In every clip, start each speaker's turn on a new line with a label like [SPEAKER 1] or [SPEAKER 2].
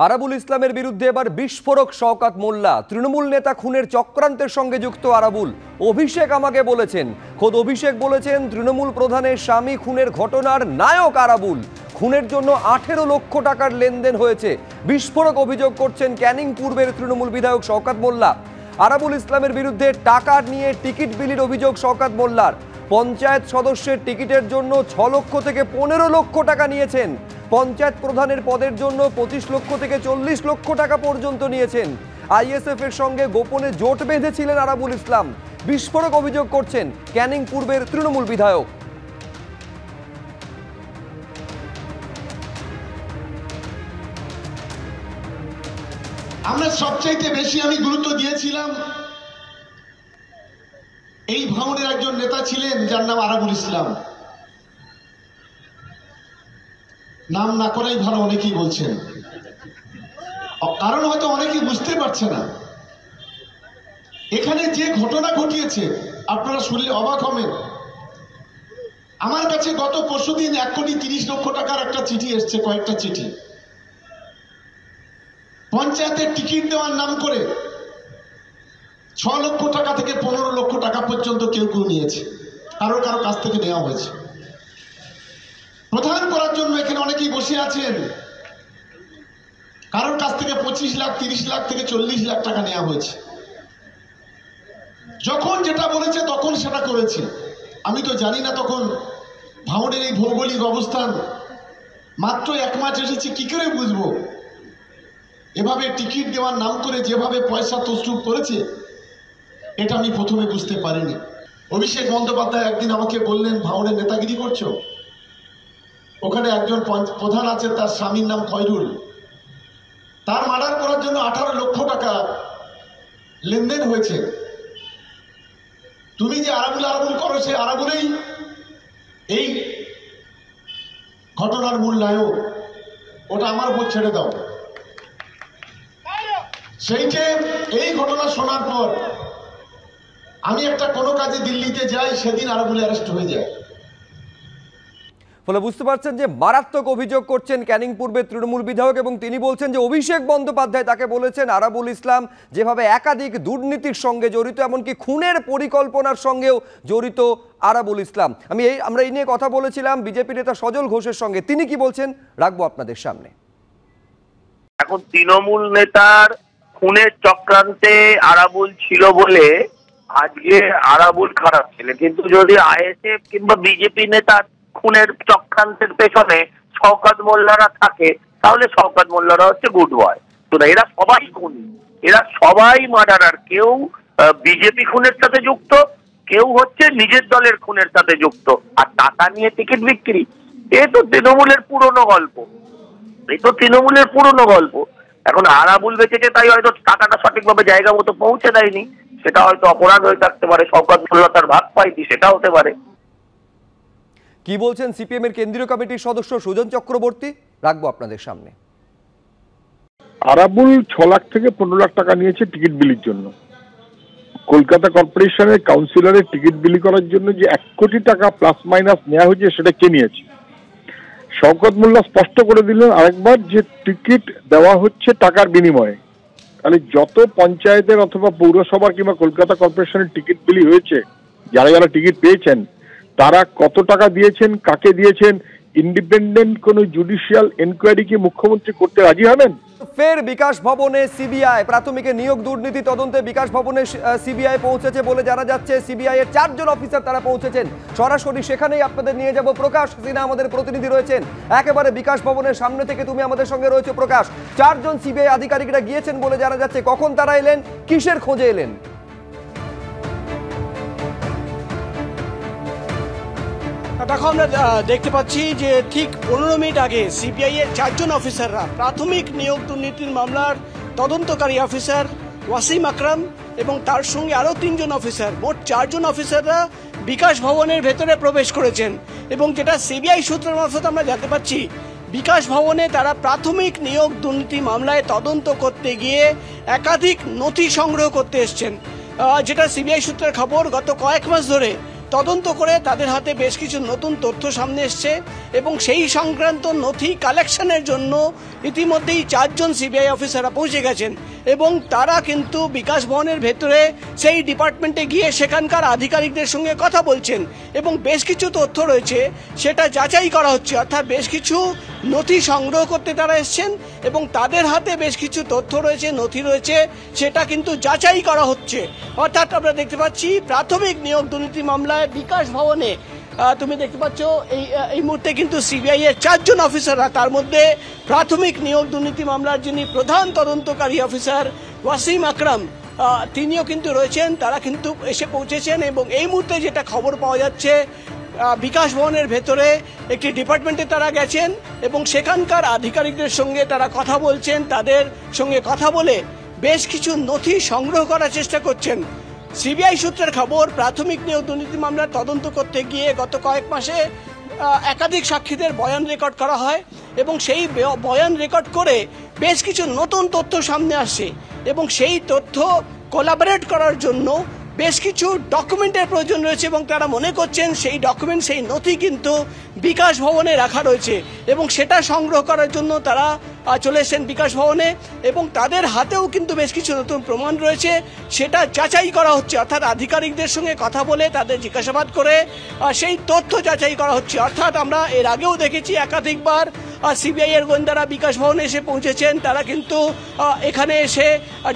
[SPEAKER 1] আরাবুল ইসলামের বিরুদ্ধে এবার বিস্ফোরক শওকত মোল্লা। তৃণমূল নেতা খুনের চক্রান্তের সঙ্গে যুক্ত আরাবুল। অভিষেক আমাকে বলেছেন, খোদ অভিষেক বলেছেন তৃণমূল প্রধানের স্বামী খুনের ঘটনার নায়ক আরাবুল। খুনের জন্য 18 লক্ষ টাকার লেনদেন হয়েছে। বিস্ফোরক অভিযোগ করছেন ক্যানিং পূর্বের তৃণমূল বিধায়ক শওকত মোল্লা। আরাবুল ইসলামের বিরুদ্ধে টাকা নিয়ে টিকিট বিলির অভিযোগ শওকত মোল্লার। পঞ্চায়েত সদস্যের টিকিটের জন্য 6 লক্ষ থেকে 15 লক্ষ টাকা নিয়েছেন। পঞ্চায়েত প্রধানের পদের জন্য 25 লক্ষ থেকে 40 লক্ষ টাকা পর্যন্ত নিয়েছেন। আইএসএফ এর সঙ্গে গোপনে জোট বেঁধেছিলেন আরাবুল ইসলাম। বিস্ফোরক অভিযোগ করছেন ক্যানিং পূর্বের তৃণমূল বিধায়ক।
[SPEAKER 2] আমরা সবচাইতে বেশি গুরুত্ব দিয়েছিলাম এই ভাঙনের একজন নেতা ছিলেন যার নাম আরাবুল ইসলাম। নাম না করাই ভালো, অনেকেই বলছেন, কারণ হয়তো অনেকেই বুঝতে পারছে না এখানে যে ঘটনা ঘটিয়েছে আপনারা শুনলে অবাক হবেন। আমার কাছে গত পরশুদিন 1,30,00,000 টাকার একটা চিঠি এসছে, কয়েকটা চিঠি। পঞ্চায়েতের টিকিট দেওয়ার নাম করে 6 লক্ষ টাকা থেকে 15 লক্ষ টাকা পর্যন্ত কেউ কেউ নিয়েছে, কারো কারো কাছ থেকে নেওয়া হয়েছে। প্রধান করার জন্য এখানে অনেকেই বসে আছেন, কারোর কাছ থেকে 25 লাখ, 30 লাখ থেকে 40 লাখ টাকা নেওয়া হয়েছে। যখন যেটা বলেছে তখন সেটা করেছে। আমি তো জানি না তখন ভাঙনের এই ভৌগোলিক অবস্থান, মাত্র 1 মাস এসেছি, কি করে বুঝবো? এভাবে টিকিট দেওয়ার নাম করে যেভাবে পয়সা তসরুপ করেছে এটা আমি প্রথমে বুঝতে পারিনি। অভিষেক বন্দ্যোপাধ্যায় একদিন আমাকে বললেন, ভাঙনের নেতাগিরি করছো। ওখানে একজন প্রধান আছে, তার স্বামীর নাম খয়রুল, তার মার্ডার করার জন্য 18 লক্ষ টাকা লেনদেন হয়েছে। তুমি যে আরাবুল আরাবুল করো, সে আরাবুলেই এই ঘটনার মূল নায়ক। ওটা আমার উপর ছেড়ে দাও। সেইটে এই ঘটনা শোনার পর আমি একটা কোনো কাজে দিল্লিতে যাই, সেদিন আরাবুল অ্যারেস্ট হয়ে যায়।
[SPEAKER 1] ফলে বুঝতে পারছেন যে মারাত্মক অভিযোগ করছেন ক্যানিং পূর্বের তৃণমূল বিধায়ক, এবং তিনি বলছেন যে অভিষেক বন্দ্যোপাধ্যায় তাকে বলেছেন আরাবুল ইসলাম যেভাবে একাধিক দুর্নীতির সঙ্গে জড়িত, এমনকি খুনের পরিকল্পনার সঙ্গেও জড়িত আরাবুল ইসলাম। আমরা এই নিয়ে কথা বলেছিলাম বিজেপি নেতা সজল ঘোষের সঙ্গে। তিনি কি বলছেন রাখবো আপনাদের সামনে।
[SPEAKER 3] এখন তৃণমূল নেতার খুনের চক্রান্তে আরাবুল ছিল বলে আজকে আরাবুল খারাপ ছিল, কিন্তু যদি আইএসএফ কিংবা বিজেপি নেতার খুনের চক্রান্তের পেছনে শওকত মোল্লারা থাকে, তাহলে শওকত মোল্লারা হচ্ছে গুড বয়। তো এরা সবাই খুনি, এরা সবাই মার্ডারার। কেউ বিজেপি খুনের সাথে যুক্ত, কেউ হচ্ছে নিজের দলের খুনের সাথে যুক্ত। আর টাকা নিয়ে টিকিট বিক্রি, এ তো তৃণমূলের পুরনো গল্প, এখন আরাবুল বেঁচেছে তাই হয়তো টাকাটা সঠিকভাবে জায়গা মতো পৌঁছে দেয়নি, সেটা হয়তো অপরাধ হয়ে থাকতে পারে। শওকত মোল্লা তার ভাগ পাইনি, সেটা হতে পারে।
[SPEAKER 1] কি বলছেন সিপিএম এর কেন্দ্রীয় কমিটির সদস্য সুজন চক্রবর্তী, রাখবো আপনাদের সামনে।
[SPEAKER 4] আরাবুল 6 লাখ থেকে 15 লাখ টাকা নিয়েছে টিকিট বিলির জন্য। কলকাতা কর্পোরেশনের কাউন্সিলরের টিকিট বিলি করার জন্য যে 1 কোটি টাকা প্লাস মাইনাস নেওয়া হয়েছে, সেটা কে নিয়েছে? শওকত মোল্লা স্পষ্ট করে দিলেন আরেকবার যে টিকিট দেওয়া হচ্ছে টাকার বিনিময়ে। তাহলে যত পঞ্চায়েতের অথবা পৌরসভার কিংবা কলকাতা কর্পোরেশনের টিকিট বিলি হয়েছে, যারা যারা টিকিট পেয়েছেন তারা কত টাকা দিয়েছেন, কাকে দিয়েছেন, ইন্ডিপেন্ডেন্ট কোন জুডিশিয়াল এনকোয়ারি কি মুখ্যমন্ত্রী করতে রাজি হবেন?
[SPEAKER 1] ফের বিকাশ ভবনে সিবিআই প্রাথমিকে নিয়োগ দুর্নীতি তদন্তে বিকাশ ভবনে সিবিআই পৌঁছেছে বলে জানা যাচ্ছে। সিবিআই এর 4 জন অফিসার তারা পৌঁছেছেন। সরাসরি সেখানেই আপনাদের নিয়ে যাব। প্রকাশ সিনহা আমাদের প্রতিনিধি রয়েছেন একেবারে বিকাশ ভবনের সামনে থেকে। তুমি আমাদের সঙ্গে রয়েছে প্রকাশ। 4 জন সিবিআই আধিকারিকরা গিয়েছেন বলে জানা যাচ্ছে। কখন তারা এলেন, কিসের খোঁজে এলেন?
[SPEAKER 5] দেখো, আমরা দেখতে পাচ্ছি যে ঠিক 15 মিনিট আগে সিবিআই এর 4 জন অফিসাররা প্রাথমিক নিয়োগ দুর্নীতির মামলার তদন্তকারী অফিসার ওয়াসিম আকরাম এবং তার সঙ্গে আরও 3 জন অফিসার, মোট 4 জন অফিসাররা বিকাশ ভবনের ভেতরে প্রবেশ করেছেন। এবং যেটা সিবিআই সূত্রের মারফত আমরা জানতে পারছি, বিকাশ ভবনে তারা প্রাথমিক নিয়োগ দুর্নীতি মামলায় তদন্ত করতে গিয়ে একাধিক নথি সংগ্রহ করতে এসছেন। যেটা সিবিআই সূত্রের খবর, গত কয়েক মাস ধরে তদন্ত করে তাদের হাতে বেশ কিছু নতুন তথ্য সামনে এসছে। এবং সেই সংক্রান্ত নথি কালেকশনের জন্য ইতিমধ্যেই 4 জন সিবিআই অফিসাররা পৌঁছে গেছেন এবং তারা কিন্তু বিকাশ ভবনের ভেতরে সেই ডিপার্টমেন্টে গিয়ে সেখানকার আধিকারিকদের সঙ্গে কথা বলছেন এবং বেশ কিছু তথ্য রয়েছে সেটা যাচাই করা হচ্ছে, অর্থাৎ বেশ কিছু নথি সংগ্রহ করতে তারা এসছেন এবং তাদের হাতে বেশ কিছু তথ্য রয়েছে, নথি রয়েছে, সেটা কিন্তু যাচাই করা হচ্ছে। অর্থাৎ আমরা দেখতে পাচ্ছি প্রাথমিক নিয়োগ দুর্নীতি মামলায় বিকাশ ভবনে তুমি দেখতে পাচ্ছ এই মুহূর্তে কিন্তু সিবিআই এর 4 জন অফিসাররা, তার মধ্যে প্রাথমিক নিয়োগ দুর্নীতি মামলার যিনি প্রধান তদন্তকারী অফিসার ওয়াসিম আকরাম তিনিও কিন্তু রয়েছেন, তারা কিন্তু এসে পৌঁছেছেন এবং এই মুহূর্তে যেটা খবর পাওয়া যাচ্ছে বিকাশ ভবনের ভেতরে একটি ডিপার্টমেন্টে তারা গেছেন এবং সেখানকার আধিকারিকদের সঙ্গে তারা কথা বলছেন, তাদের সঙ্গে কথা বলে বেশ কিছু নথি সংগ্রহ করার চেষ্টা করছেন। সিবিআই সূত্রের খবর, প্রাথমিক নিয়োগ দুর্নীতি মামলার তদন্ত করতে গিয়ে গত কয়েক মাসে একাধিক সাক্ষীদের বয়ান রেকর্ড করা হয় এবং সেই বয়ান রেকর্ড করে বেশ কিছু নতুন তথ্য সামনে আসে এবং সেই তথ্য কোলাবরেট করার জন্য বেশ কিছু ডকুমেন্টের প্রয়োজন রয়েছে এবং তারা মনে করছেন সেই ডকুমেন্ট, সেই নথি কিন্তু বিকাশ ভবনে রাখা রয়েছে এবং সেটা সংগ্রহ করার জন্য তারা চলে এসেছেন বিকাশ ভবনে এবং তাদের হাতেও কিন্তু বেশ কিছু নতুন প্রমাণ রয়েছে, সেটা যাচাই করা হচ্ছে। অর্থাৎ আধিকারিকদের সঙ্গে কথা বলে তাদের জিজ্ঞাসাবাদ করে সেই তথ্য যাচাই করা হচ্ছে। অর্থাৎ আমরা এর আগেও দেখেছি একাধিকবার সিবিআই এর গোয়েন্দারা বিকাশ ভবনে এসে পৌঁছেছেন, তারা কিন্তু এখানে এসে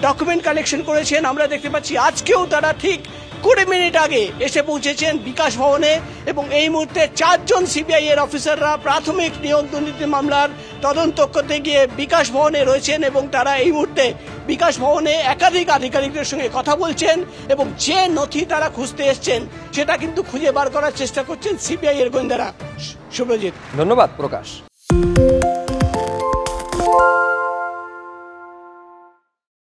[SPEAKER 5] ডকুমেন্ট কালেকশন করেছেন। আমরা দেখতে পাচ্ছি আজকেও তারা ঠিক 20 মিনিট আগে এসে পৌঁছেছেন বিকাশ ভবনে এবং এই মুহূর্তে 4 জন সিবিআই এর অফিসাররা প্রাথমিক নিয়োগ দুর্নীতি মামলার তদন্ত করতে গিয়ে বিকাশ ভবনে রয়েছেন এবং তারা এই মুহূর্তে বিকাশ ভবনে একাধিক আধিকারিকদের সঙ্গে কথা বলছেন এবং যে নথি তারা খুঁজতে এসছেন সেটা কিন্তু খুঁজে বার করার চেষ্টা করছেন সিবিআই এর গোয়েন্দারা। শুভজিৎ,
[SPEAKER 1] ধন্যবাদ প্রকাশ।